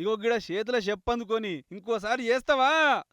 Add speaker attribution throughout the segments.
Speaker 1: ఇగో గిడ చేతిలో చెప్పందుకొని ఇంకోసారి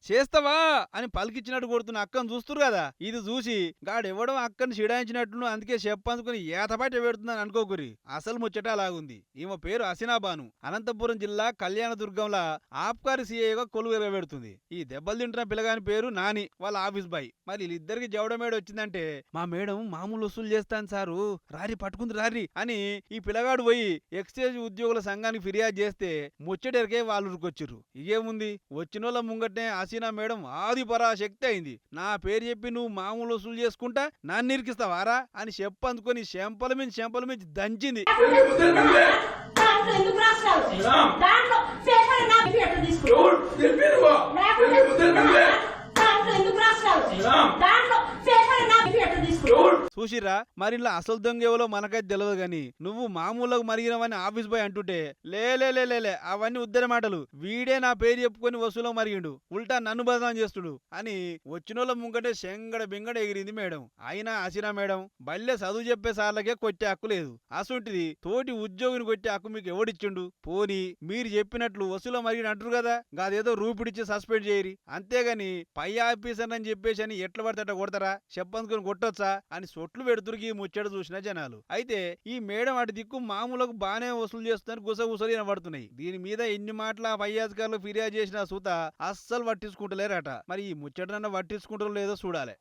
Speaker 1: చేస్తావా అని పలికిచ్చినట్టు కొడుతున్న అక్కను చూస్తురు కదా. ఇది చూసి గాడెవడో అక్కని చిడాయించినట్టు అందుకే చెప్పందుకొని ఏతపాట పెడుతుందని అనుకోకురి. అసలు ముచ్చట అలాగుంది. ఈమె పేరు హసీనాబాను. అనంతపురం జిల్లా కళ్యాణదుర్గంలా ఆబ్కారీ సీఐగా కొలువు పెడుతుంది. ఈ దెబ్బలు తింటున్న పిల్లగాని పేరు నాని, వాళ్ళ ఆఫీస్ బాయ్. మరి వీళ్ళిద్దరికి జవడమేడ వచ్చిందంటే, మా మేడం మామూలు వసూలు చేస్తాను సారు, రారి పట్టుకుంది రారి అని ఈ పిల్లగాడు పోయి ఎక్స్చేంజ్ ఉద్యోగుల సంఘానికి ఫిర్యాదు చేస్తే ముచ్చటెరికే వాళ్ళు ఉరికొచ్చిర్రు. ఇదేముంది, వచ్చినోళ్ళ ముంగట్నే హసీనా మేడం ఆది పరాశక్తి అయింది. నా పేరు చెప్పి నువ్వు మామూలు వసూలు చేసుకుంటా నన్ను ఇరికిస్తావారా అని చెప్పందుకొని చెంపల మించి దంచింది. చూసిరా మరి ఇలా అసలు దొంగ ఎవలో మనకైతే తెలియదు గాని నువ్వు మామూలుగా మరిగినవని ఆఫీస్ బాయ్ అంటుంటే లే అవన్నీ ఉద్దర మాటలు. వీడే నా పేరు చెప్పుకొని వసూలో మరిగిండు, ఉల్టా నన్ను బదనాం చేస్తుడు అని వచ్చినోళ్ళ ముంగటే శంగడ బింగడ ఎగిరింది మేడం. అయినా హసీనా మేడం బల్లె చదువు చెప్పే సార్లకే కొట్టే హక్కు లేదు. అసొంటిది తోటి ఉద్యోగిని కొట్టే హక్కు మీకు ఎవడిచ్చిండు? పోని మీరు చెప్పినట్లు వసూలో మరిగిన అంటారు కదా, గాదేదో రూపిడిచ్చి సస్పెండ్ చేయరి. అంతేగాని పై ఆఫీసర్ అని చెప్పేసి అని ఎట్ల పడితే కొడతారా? చెప్పందుకొని కొట్టొచ్చా అని సొట్లు పెడుతురికి ముచ్చట చూసిన జనాలు. అయితే ఈ మేడం అటు దిక్కు మామూలుగా బానే వసూలు చేస్తుందని గుసగుసలు వినబడుతున్నాయి. దీని మీద ఎన్ని మాటల పై అధికారులు ఫిర్యాదు చేసిన సూత అస్సలు పట్టించుకుంటలేరట. మరి ఈ ముచ్చటనన్నా పట్టించుకుంటారో లేదో చూడాలి.